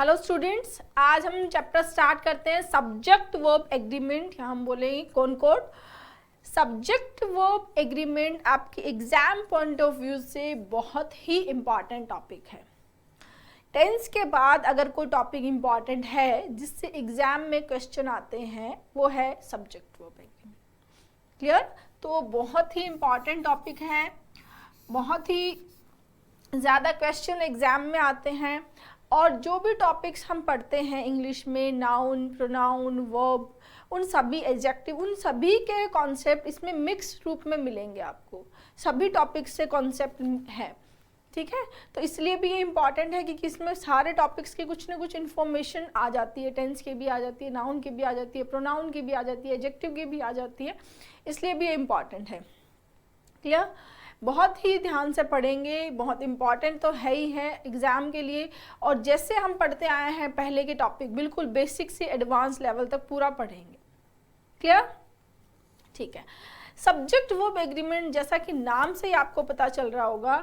Hello students, आज हम chapter start करते हैं सब्जेक्ट वर्ब एग्रीमेंट, या हम बोलेंगे कॉनकॉर्ड। सब्जेक्ट वर्ब एग्रीमेंट आपके एग्जाम पॉइंट ऑफ व्यू से बहुत ही इम्पॉर्टेंट टॉपिक है। टेंस के बाद अगर कोई टॉपिक इम्पॉर्टेंट है जिससे एग्जाम में क्वेश्चन आते हैं वो है सब्जेक्ट वर्ब एग्रीमेंट। क्लियर? तो बहुत ही इम्पॉर्टेंट टॉपिक है, बहुत ही ज़्यादा क्वेश्चन एग्जाम में आते हैं। और जो भी टॉपिक्स हम पढ़ते हैं इंग्लिश में, नाउन, प्रोनाउन, वर्ब, उन सभी एडजेक्टिव, उन सभी के कॉन्सेप्ट इसमें मिक्स रूप में मिलेंगे आपको। सभी टॉपिक्स से कॉन्सेप्ट है, ठीक है। तो इसलिए भी ये इम्पॉर्टेंट है कि इसमें सारे टॉपिक्स की कुछ ना कुछ इन्फॉर्मेशन आ जाती है। टेंस की भी आ जाती है, नाउन की भी आ जाती है, प्रोनाउन की भी आ जाती है, एडजेक्टिव की भी आ जाती है, इसलिए भी ये इम्पॉर्टेंट है। क्लियर? बहुत ही ध्यान से पढ़ेंगे, बहुत इम्पॉर्टेंट तो है ही है एग्ज़ाम के लिए। और जैसे हम पढ़ते आए हैं पहले के टॉपिक, बिल्कुल बेसिक से एडवांस लेवल तक पूरा पढ़ेंगे। क्लियर? ठीक है। सब्जेक्ट वर्ब एग्रीमेंट, जैसा कि नाम से ही आपको पता चल रहा होगा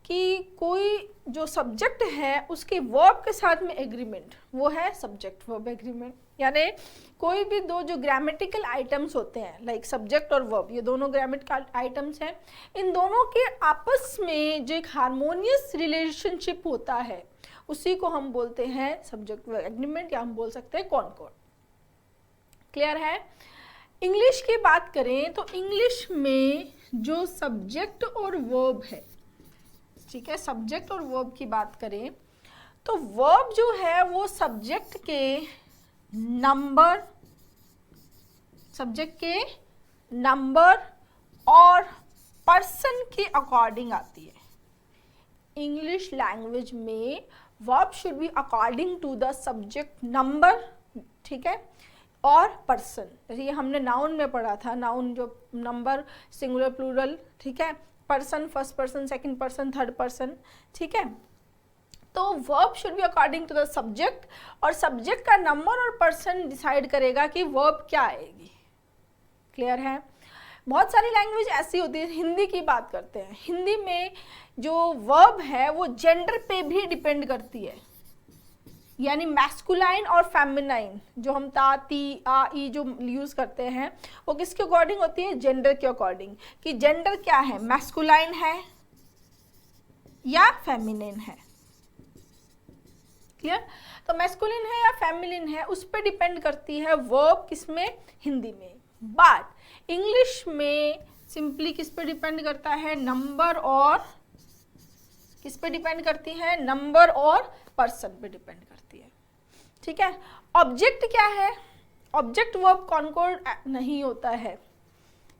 कि कोई जो सब्जेक्ट है उसके वर्ब के साथ में एग्रीमेंट, वो है सब्जेक्ट वर्ब एग्रीमेंट। यानी कोई भी दो जो ग्रामेटिकल आइटम्स होते हैं, लाइक सब्जेक्ट और वर्ब, ये दोनों ग्रामेटिकल आइटम्स हैं, इन दोनों के आपस में जो एक हार्मोनियस रिलेशनशिप होता है उसी को हम बोलते हैं सब्जेक्ट वर्ब एग्रीमेंट, या हम बोल सकते हैं कॉनकॉर्ड। क्लियर है? इंग्लिश की बात करें तो इंग्लिश में जो सब्जेक्ट और वर्ब है, ठीक है, सब्जेक्ट और वर्ब की बात करें तो वर्ब जो है वो सब्जेक्ट के नंबर, सब्जेक्ट के नंबर और पर्सन के अकॉर्डिंग आती है। इंग्लिश लैंग्वेज में verb should be according to the subject number, ठीक है, और पर्सन। जैसे ये हमने नाउन में पढ़ा था, नाउन जो नंबर सिंगुलर प्लूरल, ठीक है, person first person, second person, third person, ठीक है। तो verb should be according to the subject, और सब्जेक्ट का नंबर और पर्सन डिसाइड करेगा कि वर्ब क्या आएगी। क्लियर है? बहुत सारी लैंग्वेज ऐसी होती है, हिंदी की बात करते हैं, हिंदी में जो वर्ब है वो जेंडर पे भी डिपेंड करती है। यानी मैस्कुलाइन और फेमिनाइन, जो हम ता, ती, आ, ई जो यूज़ करते हैं वो किसके अकॉर्डिंग होती है? जेंडर के अकॉर्डिंग, कि जेंडर क्या है, मैस्कुलाइन है या फेमिनिन है। क्लियर? तो मैस्कुलिन है या फेमिनिन है उस पर डिपेंड करती है वर्ब, किसमें? हिंदी में। बट इंग्लिश में सिंपली किस पे डिपेंड करता है? नंबर, और किस पे डिपेंड करती है? नंबर और पर्सन पे डिपेंड करती है, ठीक है। ऑब्जेक्ट क्या है? ऑब्जेक्ट वर्ब कॉनकॉर्ड नहीं होता है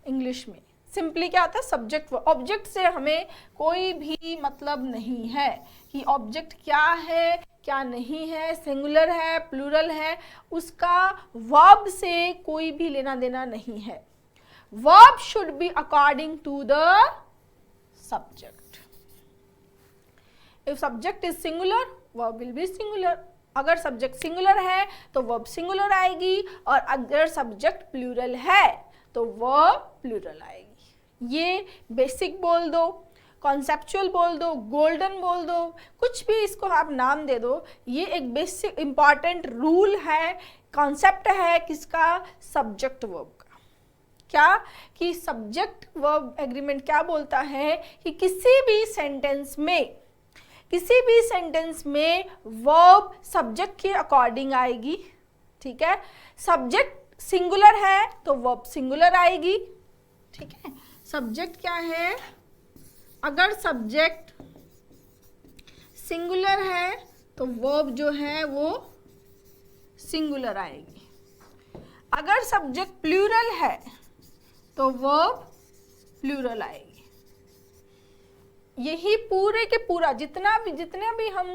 इंग्लिश में। सिंपली क्या होता है? Subject verb. ऑब्जेक्ट से हमें कोई भी मतलब नहीं है कि ऑब्जेक्ट क्या है क्या नहीं है, सिंगुलर है, प्लूरल है, उसका वर्ब से कोई भी लेना देना नहीं है। Verb should be according to the subject. If subject is singular, verb will be singular. अगर सब्जेक्ट सिंगुलर है तो वर्ब सिंगुलर आएगी, और अगर सब्जेक्ट प्लूरल है तो वर्ब प्लूरल आएगी। ये बेसिक बोल दो, कॉन्सेप्चुअल बोल दो, गोल्डन बोल दो, कुछ भी इसको आप नाम दे दो, ये एक बेसिक इंपॉर्टेंट रूल है, कॉन्सेप्ट है किसका? सब्जेक्ट वर्ब का। क्या? कि सब्जेक्ट वर्ब एग्रीमेंट क्या बोलता है कि किसी भी सेंटेंस में वर्ब सब्जेक्ट के अकॉर्डिंग आएगी, ठीक है। सब्जेक्ट सिंगुलर है तो वर्ब सिंगुलर आएगी, ठीक है। सब्जेक्ट क्या है? अगर सब्जेक्ट सिंगुलर है तो वर्ब जो है वो सिंगुलर आएगी। अगर सब्जेक्ट प्लूरल है तो वर्ब प्लूरल आएगी। यही पूरे के पूरा जितने भी हम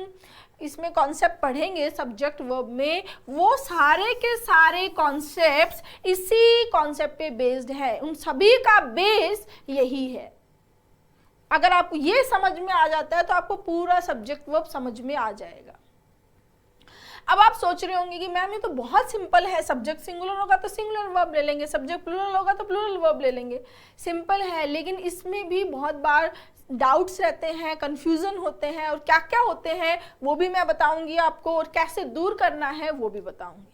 इसमें कॉन्सेप्ट पढ़ेंगे सब्जेक्ट वर्ब में, वो सारे के सारे कॉन्सेप्ट्स इसी कॉन्सेप्ट पे बेस्ड है। उन सभी का बेस यही है। अगर आपको ये समझ में आ जाता है तो आपको पूरा सब्जेक्ट वर्ब समझ में आ जाएगा। अब आप सोच रहे होंगे कि मैम ये तो बहुत सिंपल है, सब्जेक्ट सिंगुलर होगा तो सिंगुलर वर्ब ले लेंगे, सब्जेक्ट प्लूरल होगा तो प्लूरल वर्ब ले लेंगे। सिंपल है, लेकिन इसमें भी बहुत बार डाउट्स रहते हैं, कंफ्यूजन होते हैं और क्या क्या होते हैं वो भी मैं बताऊंगी आपको, और कैसे दूर करना है वो भी बताऊंगी।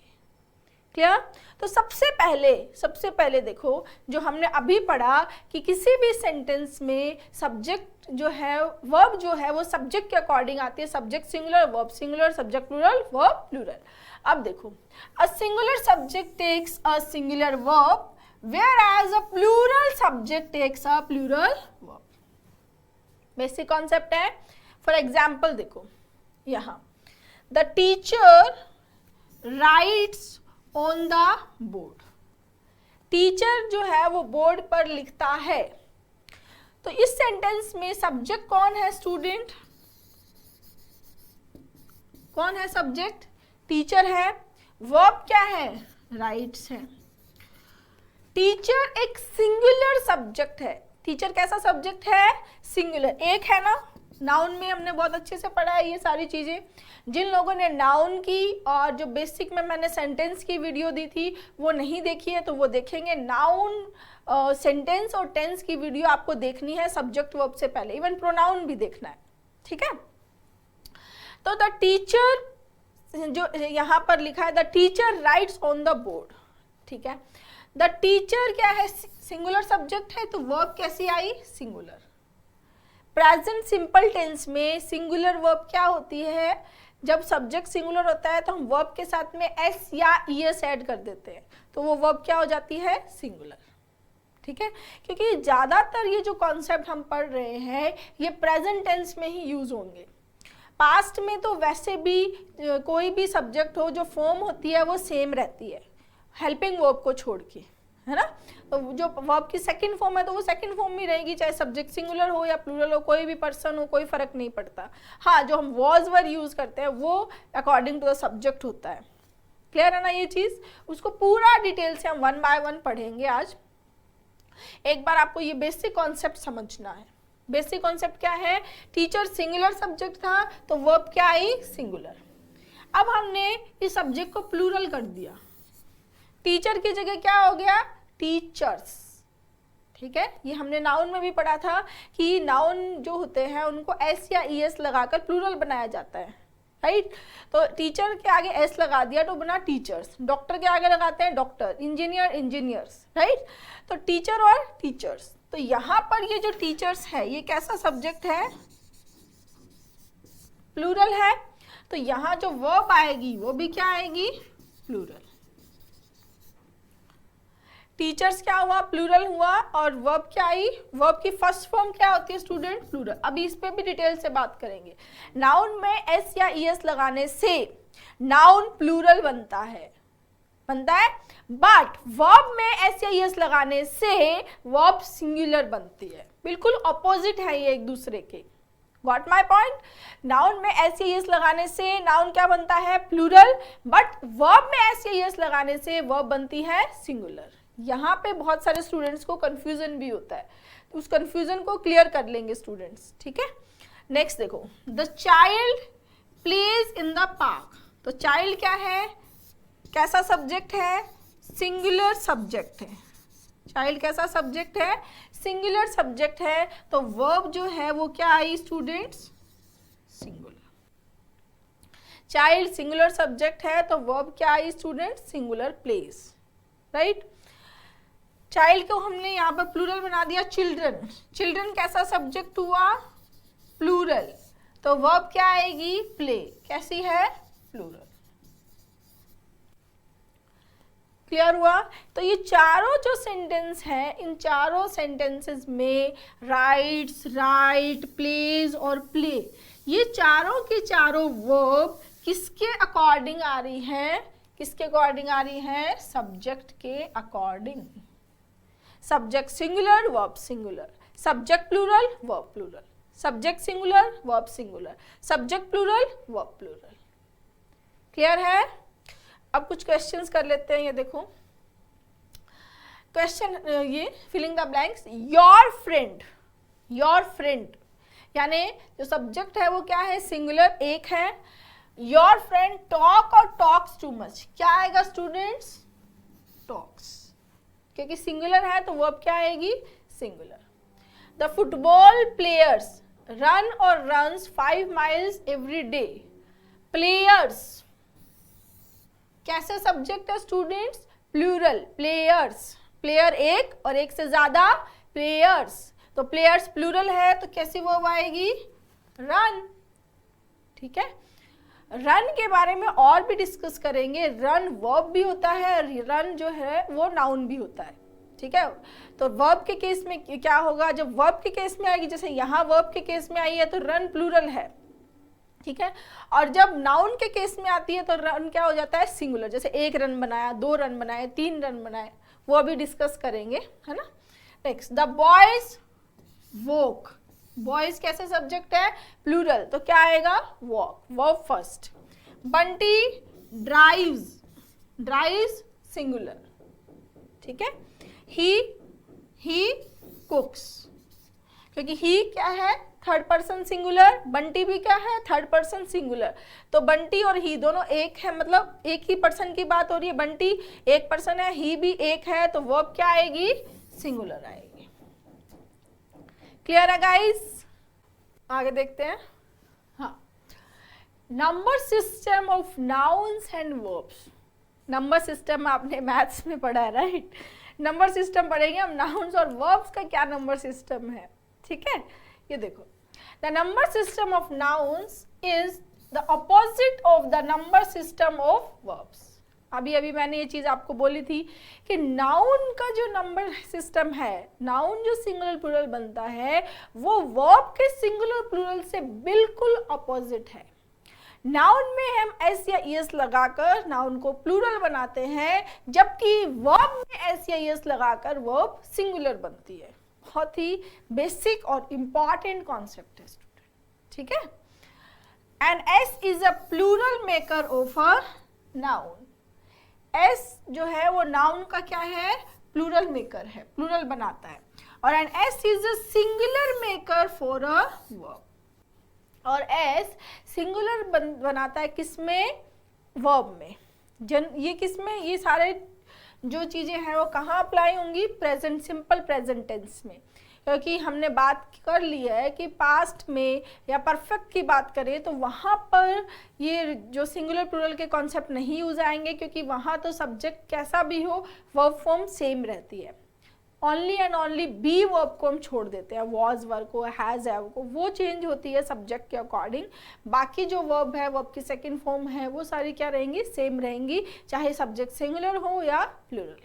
क्लियर? तो सबसे पहले देखो जो हमने अभी पढ़ा कि किसी भी सेंटेंस में सब्जेक्ट जो है, वर्ब जो है वो सब्जेक्ट के अकॉर्डिंग आती है। Subject singular, verb singular, subject plural, verb plural. अब देखो, a singular subject takes a singular verb whereas a plural subject takes a plural verb। Basic concept है। फॉर एग्जाम्पल देखो यहाँ, the teacher writes on the board. Teacher जो है वो board पर लिखता है। तो इस सेंटेंस में सब्जेक्ट कौन है स्टूडेंट? कौन है सब्जेक्ट? टीचर है। वर्ब क्या है? राइट्स है। टीचर एक सिंगुलर सब्जेक्ट है। टीचर कैसा सब्जेक्ट है? सिंगुलर। एक है ना, नाउन में हमने बहुत अच्छे से पढ़ा है ये सारी चीजें। जिन लोगों ने नाउन की और जो बेसिक में मैंने सेंटेंस की वीडियो दी थी वो नहीं देखी है तो वो देखेंगे। नाउन सेंटेंस और टेंस की वीडियो आपको देखनी है सब्जेक्ट वर्ब से पहले, इवन प्रोनाउन भी देखना है। ठीक है? तो द टीचर जो यहाँ पर लिखा है, the teacher writes on the board. ठीक है? द टीचर क्या है? सिंगुलर सब्जेक्ट है तो वर्ब कैसी आई? सिंगुलर। प्रेजेंट सिंपल टेंस में सिंगुलर वर्ब क्या होती है? जब सब्जेक्ट सिंगुलर होता है तो हम वर्ब के साथ में एस या ईएस ऐड कर देते हैं तो वो वर्ब क्या हो जाती है? सिंगुलर। ठीक है? क्योंकि ज़्यादातर ये जो कॉन्सेप्ट हम पढ़ रहे हैं ये प्रेजेंट टेंस में ही यूज होंगे। पास्ट में तो वैसे भी कोई भी सब्जेक्ट हो जो फॉर्म होती है वो सेम रहती है, हेल्पिंग वर्ब को छोड़ के, है ना। तो जो वर्ब की सेकंड फॉर्म है तो वो सेकंड फॉर्म में रहेगी, चाहे सब्जेक्ट सिंगुलर हो या प्लूरल हो, कोई भी पर्सन हो, कोई फर्क नहीं पड़ता। हाँ, जो हम वॉज वर यूज करते हैं वो अकॉर्डिंग टू द सब्जेक्ट होता है। क्लियर है ना ये चीज? उसको पूरा डिटेल से हम 1 बाय 1 पढ़ेंगे आज। एक बार आपको ये बेसिक कॉन्सेप्ट समझना है। बेसिक कॉन्सेप्ट क्या है? टीचर सिंगुलर सब्जेक्ट था तो वर्ब क्या आई? सिंगुलर। अब हमने इस सब्जेक्ट को प्लूरल कर दिया, टीचर की जगह क्या हो गया? टीचर्स। ठीक है? ये हमने नाउन में भी पढ़ा था कि नाउन जो होते हैं उनको एस या ईएस लगाकर प्लूरल बनाया जाता है, राइट? तो टीचर के आगे एस लगा दिया तो बना टीचर्स। डॉक्टर के आगे लगाते हैं डॉक्टर, इंजीनियर इंजीनियर्स, राइट? तो टीचर और टीचर्स। तो यहाँ पर ये जो टीचर्स है ये कैसा सब्जेक्ट है? प्लूरल है। तो यहाँ जो वर्ब आएगी वो भी क्या आएगी? प्लूरल। टीचर्स क्या हुआ? प्लूरल हुआ। और वर्ब क्या आई? वर्ब की फर्स्ट फॉर्म क्या होती है स्टूडेंट? प्लूरल। अभी इस पे भी डिटेल से बात करेंगे। नाउन में एस या ईएस लगाने से नाउन प्लूरल बनता है, बट वर्ब में एस या ईएस लगाने से वर्ब सिंगुलर बनती है। बिल्कुल ऑपोजिट है ये एक दूसरे के। Got my point? नाउन में एस या ईएस लगाने से नाउन क्या बनता है? प्लूरल, बट वर्ब में एस या ईएस लगाने से वर्ब बनती है सिंगुलर। यहाँ पे बहुत सारे स्टूडेंट्स को कंफ्यूजन भी होता है, तो उस कंफ्यूजन को क्लियर कर लेंगे स्टूडेंट्स। ठीक है? नेक्स्ट देखो, the child plays in the park. तो चाइल्ड क्या है? कैसा सब्जेक्ट है? सिंगुलर सब्जेक्ट है। चाइल्ड कैसा सब्जेक्ट है? सिंगुलर सब्जेक्ट है। तो वर्ब जो है वो क्या आई students? Singular. Child singular subject है तो वर्ब क्या आई students? Singular plays, right? Child को हमने यहाँ पर प्लूरल बना दिया चिल्ड्रन। चिल्ड्रन कैसा सब्जेक्ट हुआ? प्लूरल। तो वर्ब क्या आएगी? प्ले। कैसी है? प्लूरल। क्लियर हुआ? तो ये चारों जो सेंटेंस हैं, इन चारों सेंटेंसेस में राइट्स, राइट, प्लेज और प्ले, ये चारों के चारों वर्ब किसके अकॉर्डिंग आ रही हैं? किसके अकॉर्डिंग आ रही हैं? सब्जेक्ट के according. Subject singular, verb singular. Subject plural, verb plural. Subject singular, verb singular. Subject plural, verb plural. Clear है? अब कुछ क्वेश्चंस कर लेते हैं। ये देखो क्वेश्चन, ये filling the blanks. Your friend, your friend यानी जो सब्जेक्ट है वो क्या है? सिंगुलर, एक है। योर फ्रेंड टॉक और टॉक्स टू मच, क्या आएगा स्टूडेंट्स? टॉक्स, क्योंकि सिंगुलर है तो वर्ब क्या आएगी? Singular. The football players run और runs 5 miles every day. Players कैसे सब्जेक्ट है स्टूडेंट्स? प्लूरल, प्लेयर्स, प्लेयर एक और एक से ज्यादा प्लेयर्स, तो प्लेयर्स प्लूरल है तो कैसी वर्ब आएगी? रन। ठीक है, रन के बारे में और भी डिस्कस करेंगे। रन वर्ब भी होता है, रन जो है वो नाउन भी होता है। ठीक है, तो वर्ब के केस में क्या होगा? जब वर्ब के केस में आएगी, जैसे यहाँ वर्ब के केस में आई है तो रन प्लूरल है। ठीक है, और जब नाउन के केस में आती है तो रन क्या हो जाता है? सिंगुलर। जैसे 1 रन बनाया, 2 रन बनाए, 3 रन बनाए, वो अभी डिस्कस करेंगे, है ना। Next, the boys walk. Boys कैसे सब्जेक्ट है? प्लूरल, तो क्या आएगा? Walk, verb first. Bunty drives, drives singular. ठीक है, ही कुक्स, क्योंकि ही क्या है? थर्ड पर्सन सिंगुलर, बंटी भी क्या है? Third person singular. तो बंटी और ही दोनों एक है, मतलब एक ही पर्सन की बात हो रही है। बंटी एक पर्सन है, ही भी एक है, तो वर्ब क्या आएगी? सिंगुलर आएगी। क्लियर है गाइस? आगे देखते हैं। हाँ, number system of nouns and verbs. Number system आपने मैथ्स में पढ़ा है, राइट? नंबर सिस्टम पढ़ेंगे हम, नाउन्स और वर्ब्स का क्या नंबर सिस्टम है। ठीक है, ये देखो, the number system of nouns is the opposite of the number system of verbs. अभी अभी मैंने ये चीज आपको बोली थी कि नाउन का जो नंबर सिस्टम है, नाउन जो सिंगुलर प्लूरल बनता है, वो वर्ब के सिंगुलर प्लूरल से बिल्कुल अपोजिट है। नाउन में हम एस या ईएस लगाकर नाउन को प्लूरल बनाते हैं, जबकि वर्ब में एस या ईएस लगाकर वर्ब सिंगुलर बनती है। बहुत ही बेसिक और इंपॉर्टेंट कॉन्सेप्ट है स्टूडेंट। ठीक है, and S is a plural maker of a noun. S जो है वो नाउन का क्या है? प्लूरल मेकर है, प्लूरल बनाता है। और and S is a singular maker for a verb. और एस सिंगुलर बनाता है किसमें? वर्ब में। ये किसमें? ये सारे जो चीजें हैं वो कहाँ अप्लाई होंगी? प्रेजेंट, सिंपल प्रेजेंट टेंस में। क्योंकि हमने बात कर ली है कि पास्ट में या परफेक्ट की बात करें तो वहाँ पर ये जो सिंगुलर प्लूरल के कॉन्सेप्ट नहीं यूज आएंगे, क्योंकि वहाँ तो सब्जेक्ट कैसा भी हो वर्ब फॉर्म सेम रहती है। Only and only be verb को हम छोड़ देते हैं, वॉज वर्ब को, हैज हैव को, वो चेंज होती है सब्जेक्ट के अकॉर्डिंग। बाकी जो वर्ब है, वर्ब की सेकंड फॉर्म है, वो सारी क्या रहेंगी? सेम रहेंगी, चाहे सब्जेक्ट सिंगुलर हो या प्लूरल।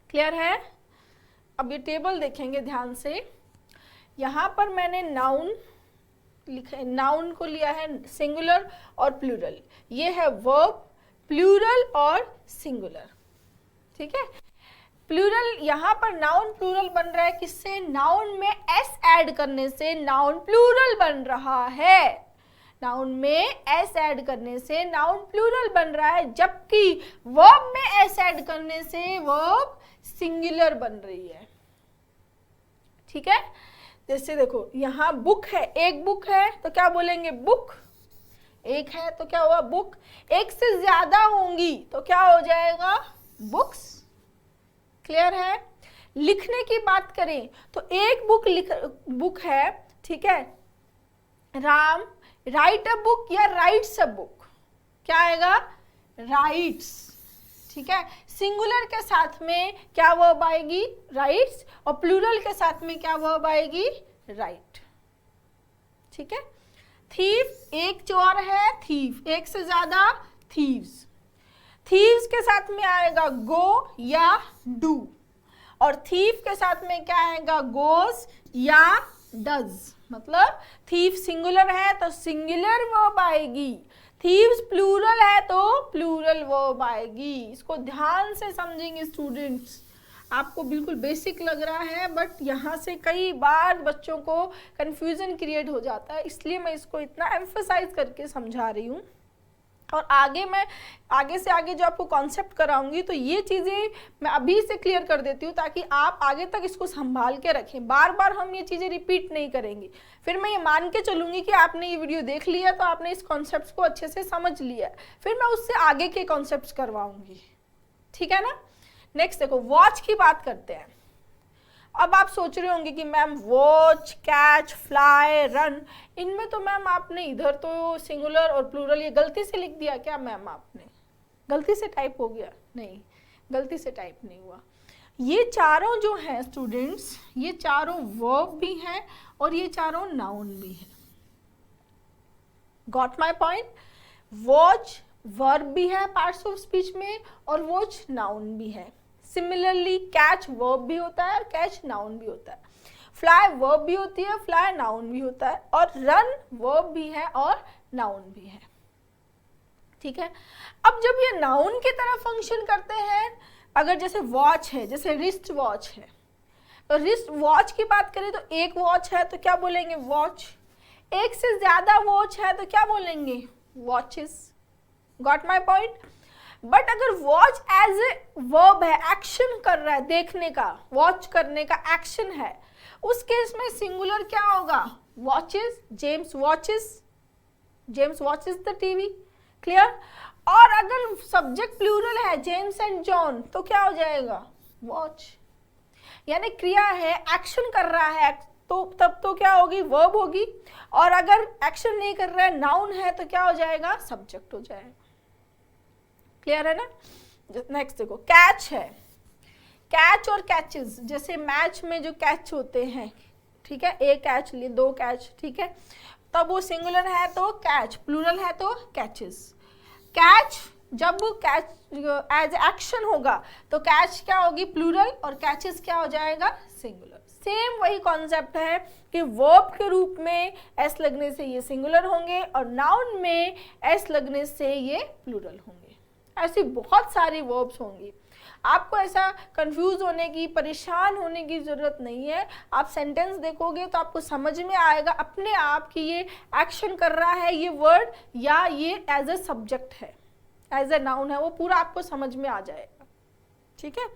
क्लियर है? अब ये टेबल देखेंगे ध्यान से। यहाँ पर मैंने नाउन लिखा, नाउन को लिया है सिंगुलर और प्लूरल। ये है वर्ब, प्लूरल और सिंगुलर। ठीक है, प्लूरल यहाँ पर नाउन प्लूरल बन रहा है किससे? नाउन में एस ऐड करने से नाउन प्लूरल बन रहा है। नाउन में एस ऐड करने से नाउन प्लूरल बन रहा है, जबकि वर्ब में एस ऐड करने से वर्ब सिंगुलर बन रही है। ठीक है, जैसे देखो यहाँ बुक है, एक बुक है तो क्या बोलेंगे? बुक। एक है तो क्या हुआ? बुक। एक से ज्यादा होंगी तो क्या हो जाएगा? बुक्स। क्लियर है? लिखने की बात करें तो एक बुक है, ठीक है, राम राइट अ बुक या राइट्स अ बुक, क्या आएगा? राइट्स। ठीक है, सिंगुलर के साथ में क्या वर्ब आएगी? राइट्स, और प्लूरल के साथ में क्या वर्ब आएगी? राइट। ठीक है, थीफ एक चोर है, थीफ एक से ज्यादा, थीव्स। थीव्स के साथ में आएगा गो या डू, और थीफ के साथ में क्या आएगा? गोस या डज। मतलब थीफ सिंगुलर है तो सिंगुलर वर्ब आएगी, थीव्स प्लूरल है तो प्लूरल वर्ब आएगी। इसको ध्यान से समझेंगे स्टूडेंट्स। आपको बिल्कुल बेसिक लग रहा है, बट यहाँ से कई बार बच्चों को कंफ्यूजन क्रिएट हो जाता है, इसलिए मैं इसको इतना एम्फसाइज करके समझा रही हूँ। और मैं आगे से आगे जो आपको कॉन्सेप्ट कराऊंगी तो ये चीज़ें मैं अभी से क्लियर कर देती हूँ, ताकि आप आगे तक इसको संभाल के रखें। बार बार हम ये चीज़ें रिपीट नहीं करेंगे, फिर मैं ये मान के चलूँगी कि आपने ये वीडियो देख लिया तो आपने इस कॉन्सेप्ट को अच्छे से समझ लिया, फिर मैं उससे आगे के कॉन्सेप्ट करवाऊँगी। ठीक है ना? नेक्स्ट देखो, वॉच की बात करते हैं। अब आप सोच रहे होंगे कि ma'am watch, catch, fly, run, इनमें तो मैम आपने इधर तो सिंगुलर और प्लूरल ये गलती से लिख दिया क्या मैम? आपने गलती से टाइप हो गया? नहीं, गलती से टाइप नहीं हुआ। ये चारों जो हैं स्टूडेंट्स, ये चारों वर्ब भी हैं और ये चारों नाउन भी हैं। Got my point? Watch verb भी है पार्ट्स ऑफ स्पीच में और वॉच नाउन भी है। सिमिलरली कैच वर्ब भी होता है और कैच नाउन भी होता है। फ्लाई वर्ब भी होती है, फ्लाई नाउन भी होता है, और रन वर्ब भी है और नाउन भी है। ठीक है, अब जब ये नाउन की तरह फंक्शन करते हैं, अगर जैसे वॉच है, जैसे रिस्ट वॉच है, तो रिस्ट वॉच की बात करें तो एक वॉच है तो क्या बोलेंगे? वॉच। एक से ज्यादा वॉच है तो क्या बोलेंगे? Watches. Got my point? But अगर वॉच एज ए वर्ब है, एक्शन कर रहा है, देखने का, वॉच करने का एक्शन है, उस केस में सिंगुलर क्या होगा? Watches. James watches, James watches the TV. Clear? और अगर सब्जेक्ट प्लूरल है, जेम्स एंड जॉन, तो क्या हो जाएगा? वॉच। यानी क्रिया है, एक्शन कर रहा है, तो तब तो क्या होगी? वर्ब होगी। और अगर एक्शन नहीं कर रहा है, नाउन है, तो क्या हो जाएगा? सब्जेक्ट हो जाएगा। क्लियर है ना? नेक्स्ट देखो, कैच है। कैच और कैचेस, जैसे मैच में जो कैच होते हैं, ठीक है, एक कैच लिए, दो कैच, ठीक है, तब वो सिंगुलर है तो कैच, प्लूरल है तो कैचेस। कैच जब कैच एज एक्शन होगा तो कैच क्या होगी? प्लूरल, और कैचेस क्या हो जाएगा? सिंगुलर। सेम वही कॉन्सेप्ट है कि वर्ब के रूप में एस लगने से ये सिंगुलर होंगे और नाउन में एस लगने से ये प्लूरल होंगे। ऐसी बहुत सारी वर्ब्स होंगी। आपको ऐसा कंफ्यूज होने की, परेशान होने की ज़रूरत नहीं है। आप सेंटेंस देखोगे तो आपको समझ में आएगा अपने आप कि ये एक्शन कर रहा है ये वर्ड, या ये एज ए सब्जेक्ट है, एज ए नाउन है, वो पूरा आपको समझ में आ जाएगा। ठीक है।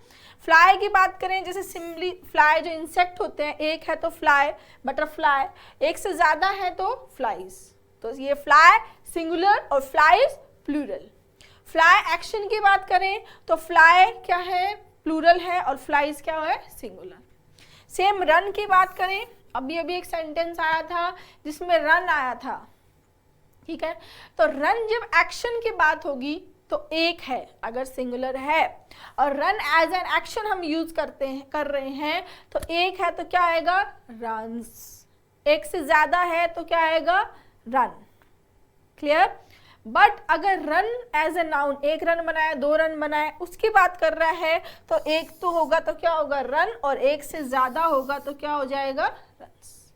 फ्लाई की बात करें, जैसे सिंपली फ्लाई जो इंसेक्ट होते हैं, एक है तो फ्लाई, बटरफ्लाई, एक से ज़्यादा है तो फ्लाइज। तो ये फ्लाई सिंगुलर और फ्लाइज प्लूरल। फ्लाई एक्शन की बात करें तो फ्लाई क्या है? प्लूरल है, और फ्लाइज क्या है? सिंगुलर। सेम रन की बात करें, अभी अभी एक सेंटेंस आया था जिसमें रन आया था, ठीक है, तो रन जब एक्शन की बात होगी तो एक है अगर सिंगुलर है, और रन एज एन एक्शन हम यूज कर रहे हैं तो एक है तो क्या आएगा? रन्स। एक से ज्यादा है तो क्या आएगा? रन। क्लियर? बट अगर रन एज ए नाउन, एक रन बनाया, दो रन बनाए, उसकी बात कर रहा है तो एक तो होगा तो क्या होगा? रन, और एक से ज्यादा होगा तो क्या हो जाएगा? रन्स।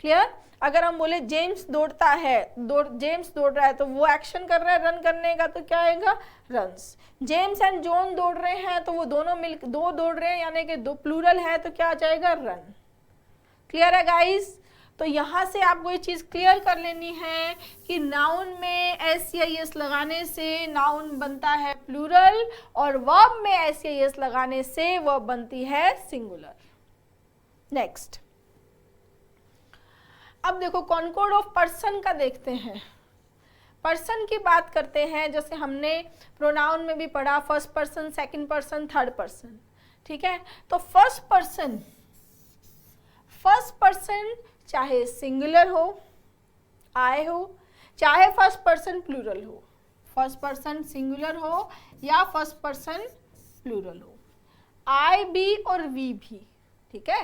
क्लियर? अगर हम बोले जेम्स दौड़ता है, जेम्स दौड़ रहा है तो वो एक्शन कर रहा है रन करने का, तो क्या आएगा? रन्स। जेम्स एंड जॉन दौड़ रहे हैं तो वो दोनों मिलकर दो दौड़ रहे हैं, यानी कि दो प्लूरल है तो क्या आ जाएगा? रन। क्लियर है गाइस? तो यहाँ से आपको ये चीज़ क्लियर कर लेनी है कि नाउन में एस या एस लगाने से नाउन बनता है प्लूरल, और वर्ब में एस या एस लगाने से वर्ब बनती है सिंगुलर। नेक्स्ट, अब देखो कॉनकॉर्ड ऑफ पर्सन का देखते हैं। पर्सन की बात करते हैं, जैसे हमने प्रोनाउन में भी पढ़ा, first person, second person, third person, ठीक है। तो फर्स्ट पर्सन चाहे सिंगुलर हो, आई हो, चाहे फर्स्ट पर्सन प्लूरल हो, फर्स्ट पर्सन सिंगुलर हो या फर्स्ट पर्सन प्लूरल हो, आई भी और वी भी, ठीक है।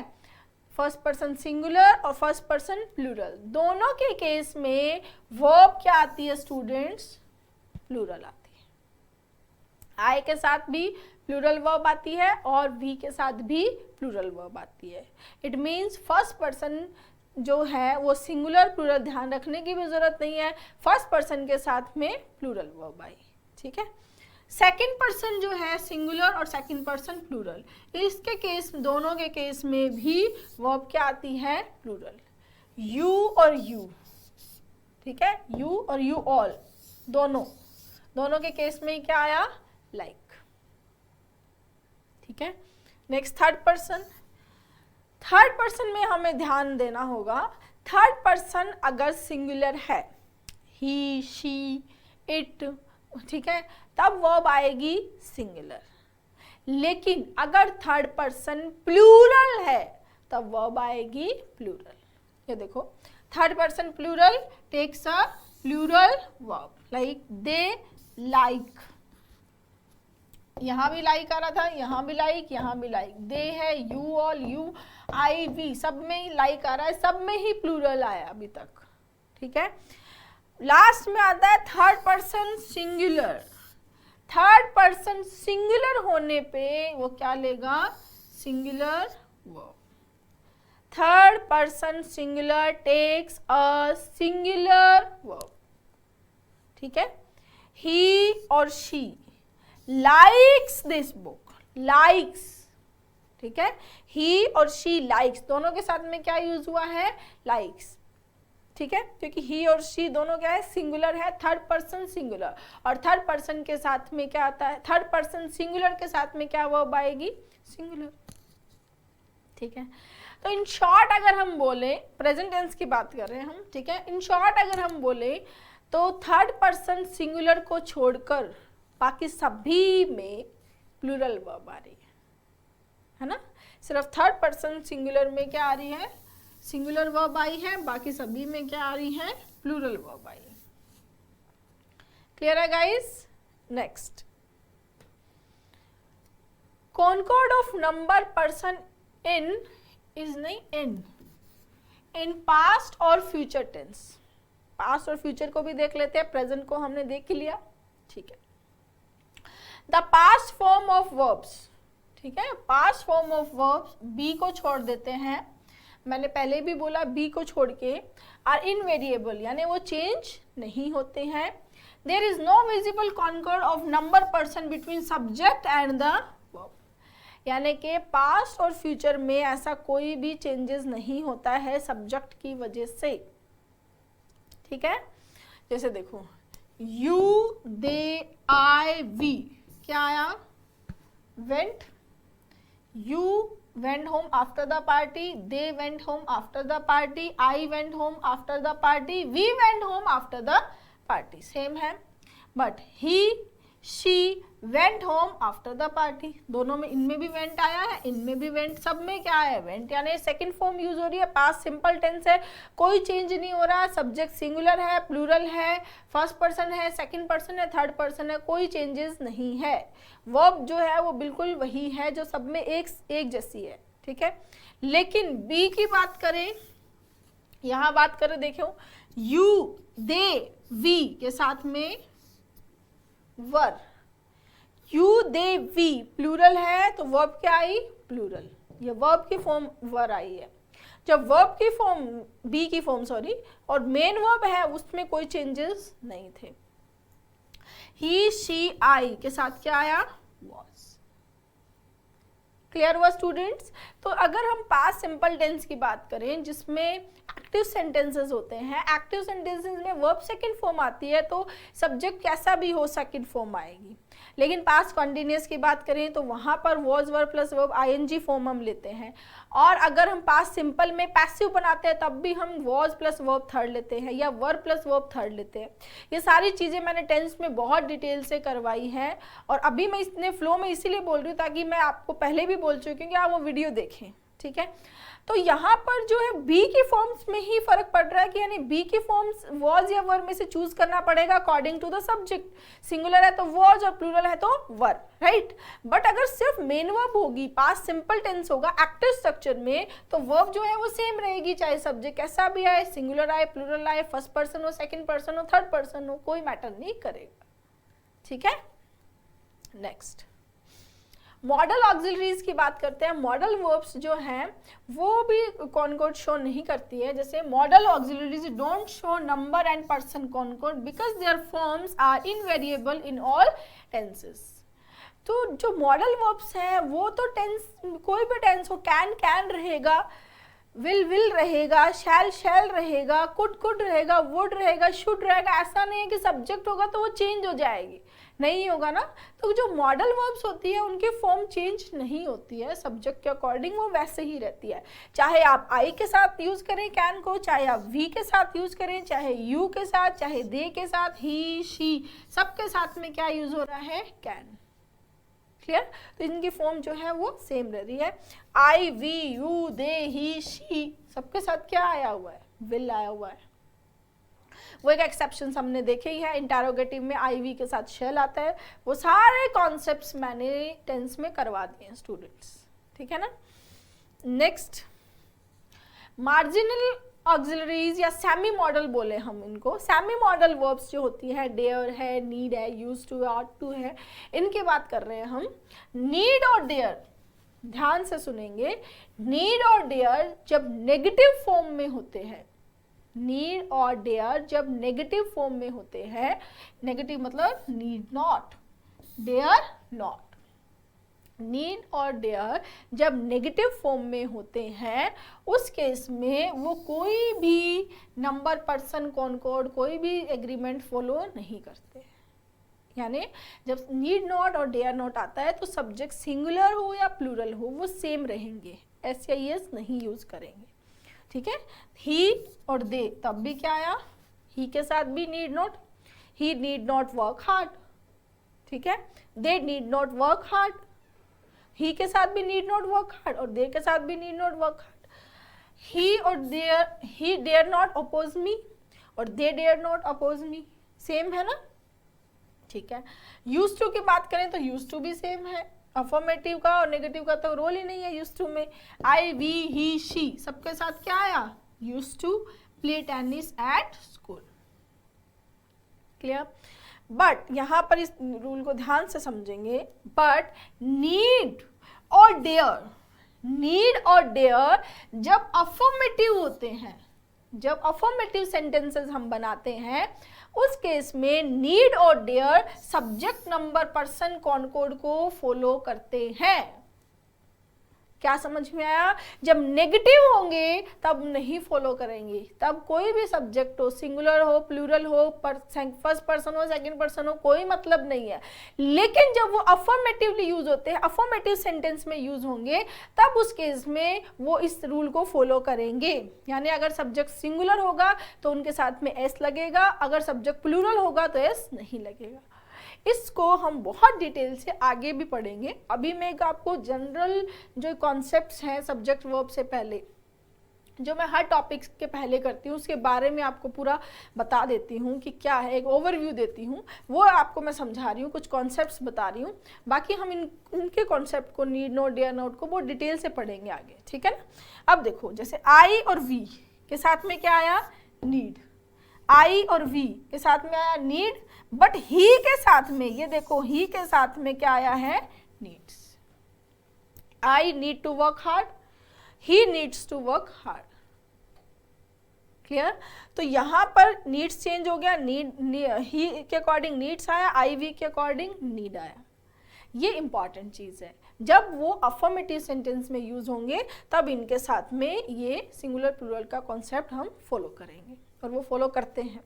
फर्स्ट पर्सन सिंगुलर और फर्स्ट पर्सन प्लूरल, दोनों के केस में वर्ब क्या आती है स्टूडेंट्स? प्लूरल आती है। आई के साथ भी प्लूरल वर्ब आती है और वी के साथ भी प्लूरल वर्ब आती है। इट मीन्स फर्स्ट पर्सन जो है वो सिंगुलर प्लूरल, ध्यान रखने की भी जरूरत नहीं है, फर्स्ट पर्सन के साथ में प्लूरल वर्ब आई, ठीक है। सेकंड पर्सन जो है सिंगुलर और सेकंड पर्सन प्लूरल, इसके केस, दोनों के केस में भी वर्ब क्या आती है? प्लूरल। यू और यू, ठीक है, यू और यू ऑल, दोनों के केस में क्या आया? लाइक, ठीक है। नेक्स्ट थर्ड पर्सन में हमें ध्यान देना होगा। थर्ड पर्सन अगर सिंगुलर है, ही, शी, इट, ठीक है, तब वर्ब आएगी सिंगुलर। लेकिन अगर थर्ड पर्सन प्लूरल है तब वर्ब आएगी प्लूरल। ये देखो, third person plural takes a plural verb, like they like. यहाँ भी लाइक आ रहा था, यहाँ भी लाइक, यहाँ भी लाइक। दे है, you all, you, I, we, सब में ही लाइक आ रहा है, सब में ही प्लूरल आया अभी तक। ठीक है, लास्ट में आता है third person singular. Third person singular होने पे वो क्या लेगा? Singular verb. Third person singular takes a singular verb. ठीक है, ही और she likes this book, likes. ठीक है, ही और शी लाइक्स, दोनों के साथ में क्या यूज हुआ है? लाइक्स। ठीक है, क्योंकि ही और शी दोनों क्या है? सिंगुलर है, थर्ड पर्सन सिंगुलर। और थर्ड पर्सन के साथ में क्या आता है? थर्ड पर्सन सिंगुलर के साथ में क्या वर्ब आएगी? सिंगुलर। ठीक है, तो इन शॉर्ट अगर हम बोले, प्रेजेंट टेंस की बात कर रहे हैं हम, ठीक है, इन शॉर्ट अगर हम बोले तो थर्ड पर्सन सिंगुलर को छोड़कर बाकी सभी में प्लूरल वर्ब आ रही है ना? सिर्फ थर्ड पर्सन सिंगुलर में क्या आ रही है? सिंगुलर वर्ब आई है, बाकी सभी में क्या आ रही है? प्लूरल वर्ब आई है। क्लियर है guys? Next, concord of number person in is नहीं इन पास्ट और फ्यूचर टेंस। पास्ट और फ्यूचर को भी देख लेते हैं, प्रेजेंट को हमने देख लिया। ठीक है, the past form of verbs, ठीक है, past form of verbs be को छोड़ देते हैं, मैंने पहले भी बोला बी को छोड़ के, आर इनवेरिएबल, यानी वो चेंज नहीं होते हैं। There is no visible concord of number person between subject and the verb, यानी कि पास्ट और फ्यूचर में ऐसा कोई भी चेंजेस नहीं होता है सब्जेक्ट की वजह से। ठीक है, जैसे देखो, यू, दे, आई, वी, क्या आया? Went. You went home after the party, they went home after the party, I went home after the party, we went home after the party, same है। but he, she went home after the party, दोनों में, इनमें भी went आया है, इनमें भी went, सब में क्या है? went, यानी सेकेंड फॉर्म यूज हो रही है, पास्ट सिंपल टेंस है, कोई चेंज नहीं हो रहा, सब्जेक्ट सिंगुलर है, प्लूरल है, फर्स्ट पर्सन है, सेकेंड पर्सन है, थर्ड पर्सन है, कोई चेंजेस नहीं है। वर्ब जो है वो बिल्कुल वही है जो सब में एक जैसी है। ठीक है, लेकिन बी की बात करें, यहां बात करें, देखो, यू, दे, वी के साथ में वर, यू, दे, वी प्लूरल है तो वर्ब क्या आई? प्लूरल। ये वर्ब की फॉर्म वर आई है। जब वर्ब की फॉर्म, बी की फॉर्म सॉरी, और मेन वर्ब है उसमें कोई चेंजेस नहीं थे। ही, शी, आई के साथ क्या आया? was। क्लियर हुआ स्टूडेंट्स? तो अगर हम पास्ट सिंपल टेंस की बात करें जिसमें एक्टिव सेंटेंसेस होते हैं, एक्टिव सेंटेंसेस में वर्ब सेकंड फॉर्म आती है तो सब्जेक्ट कैसा भी हो सेकंड फॉर्म आएगी। लेकिन पास्ट कॉन्टिन्यूअस की बात करें तो वहाँ पर was verb plus verb ING form हम लेते हैं। और अगर हम पास्ट सिंपल में पैसिव बनाते हैं तब भी हम वॉज प्लस वर्ब थर्ड लेते हैं या वर्ब प्लस वर्ब थर्ड लेते हैं। ये सारी चीज़ें मैंने टेंस में बहुत डिटेल से करवाई हैं और अभी मैं इतने फ्लो में इसीलिए बोल रही हूँ ताकि मैं आपको पहले भी बोल चुकी हूँ कि आप वो वीडियो देखें। ठीक है, तो यहाँ पर जो है बी की फॉर्म्स में ही फर्क पड़ रहा है कि यानी बी की फॉर्म्स वॉज या वर्ब में से चूज करना पड़ेगा according to the subject. Singular है तो वॉज और प्लूरल है तो वर्ब, राइट। बट अगर सिर्फ मेन वर्ब होगी, पास्ट सिंपल टेंस होगा एक्टिव स्ट्रक्चर में, तो वर्ब जो है वो सेम रहेगी, चाहे सब्जेक्ट कैसा भी आए, सिंगुलर आए, प्लूरल आए, फर्स्ट पर्सन हो, सेकेंड पर्सन हो, थर्ड पर्सन हो, कोई मैटर नहीं करेगा। ठीक है, नेक्स्ट मॉडल ऑक्सिलरीज की बात करते हैं। मॉडल वर्ब्स जो हैं वो भी कॉनकॉर्ड शो नहीं करती है। जैसे modal auxiliaries don't show number and person concord because their forms are invariable in all tenses. तो जो मॉडल वर्ब्स हैं वो तो टेंस, कोई भी टेंस हो, कैन रहेगा, विल रहेगा, शैल रहेगा, कुड रहेगा, वुड रहेगा, शुड रहेगा। ऐसा नहीं है कि सब्जेक्ट होगा तो वो चेंज हो जाएगी, नहीं होगा ना। तो जो मॉडल वर्ब्स होती है उनकी फॉर्म चेंज नहीं होती है, सब्जेक्ट के अकॉर्डिंग वो वैसे ही रहती है। चाहे आप आई के साथ यूज करें कैन को, चाहे आप वी के साथ यूज करें, चाहे यू के साथ, चाहे दे के साथ, ही, शी, सबके साथ में क्या यूज हो रहा है? कैन। क्लियर। तो इनकी फॉर्म जो है वो सेम रह रही है। I, we, you, they, he, she, सबके साथ क्या आया हुआ है, विल आया हुआ है। वो एक एक्सेप्शन हमने देखे ही है, इंटरोगेटिव में आई वी के साथ शेल आता है। वो सारे कॉन्सेप्ट्स मैंने टेंस में करवा दिए हैं स्टूडेंट्स, ठीक है ना। नेक्स्ट, मार्जिनल ऑक्सिलरीज या सेमी मॉडल बोले हम इनको। सेमी मॉडल वर्ब्स जो होती है, डेयर है, नीड है, यूज टू, ऑट टू है, इनकी बात कर रहे हैं हम। नीड और डेयर, ध्यान से सुनेंगे, नीड और डेयर जब नेगेटिव फॉर्म में होते हैं, नीड और डेयर जब नेगेटिव फॉर्म में होते हैं, नेगेटिव मतलब need not, dare not, need और डेयर जब नेगेटिव फॉर्म में होते हैं, उस केस में वो कोई भी नंबर, पर्सन, कॉनकॉर्ड, कोई भी एग्रीमेंट फॉलो नहीं करते। यानी जब नीड नॉट और डेयर नॉट आता है तो सब्जेक्ट सिंगुलर हो या प्लूरल हो वो सेम रहेंगे, एस या एस नहीं यूज करेंगे, ठीक है। ही और दे, तब भी क्या आया, ही के साथ भी need not, he need not work hard, ठीक है। They need not work hard, he के साथ भी नीड नॉट वर्क हार्ड और दे के साथ भी need not work hard. He और there, he dare not oppose me और they dare not oppose me, same है ना, ठीक है। यूज टू की बात करें तो यूज टू भी सेम है, अफर्मेटिव का और नेगेटिव का तो रोल ही नहीं है यूज टू में। आई, वी, ही, शी, सबके साथ क्या आया, used to play tennis at school, clear. But यहां पर इस रूल को ध्यान से समझेंगे, बट नीड और डेयर, नीड और डेयर जब अफर्मेटिव होते हैं, जब अफर्मेटिव सेंटेंसेस हम बनाते हैं, उस केस में नीड और dare subject, number, person, concord को फॉलो करते हैं। क्या समझ में आया, जब नेगेटिव होंगे तब नहीं फॉलो करेंगे, तब कोई भी सब्जेक्ट हो, सिंगुलर हो, प्लूरल हो, फर्स्ट पर्सन हो, सेकंड पर्सन हो, कोई मतलब नहीं है। लेकिन जब वो अफर्मेटिवली यूज होते हैं, अफर्मेटिव सेंटेंस में यूज होंगे, तब उस केस में वो इस रूल को फॉलो करेंगे। यानी अगर सब्जेक्ट सिंगुलर होगा तो उनके साथ में एस लगेगा, अगर सब्जेक्ट प्लूरल होगा तो एस नहीं लगेगा। इसको हम बहुत डिटेल से आगे भी पढ़ेंगे। अभी मैं आपको जनरल जो कॉन्सेप्ट्स हैं सब्जेक्ट वर्ब से पहले, जो मैं हर टॉपिक के पहले करती हूँ, उसके बारे में आपको पूरा बता देती हूँ कि क्या है, एक ओवरव्यू देती हूँ, वो आपको मैं समझा रही हूँ, कुछ कॉन्सेप्ट्स बता रही हूँ। बाकी हम उनके कॉन्सेप्ट को, नीड नोट, डेयर नोट को बहुत डिटेल से पढ़ेंगे आगे, ठीक है ना। अब देखो, जैसे आई और वी के साथ में क्या आया, नीड, आई और वी के साथ में आया नीड, बट ही के साथ में, ये देखो, ही के साथ में क्या आया है, needs. I need to work hard, he needs to work hard, clear. तो यहां पर नीड्स चेंज हो गया, ही के अकॉर्डिंग नीड्स आया, आई वी के अकॉर्डिंग नीड आया। ये इंपॉर्टेंट चीज है, जब वो अफर्मेटिव सेंटेंस में यूज होंगे तब इनके साथ में ये सिंगुलर प्लूरल का कॉन्सेप्ट हम फॉलो करेंगे, और वो फॉलो करते हैं,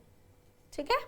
ठीक है।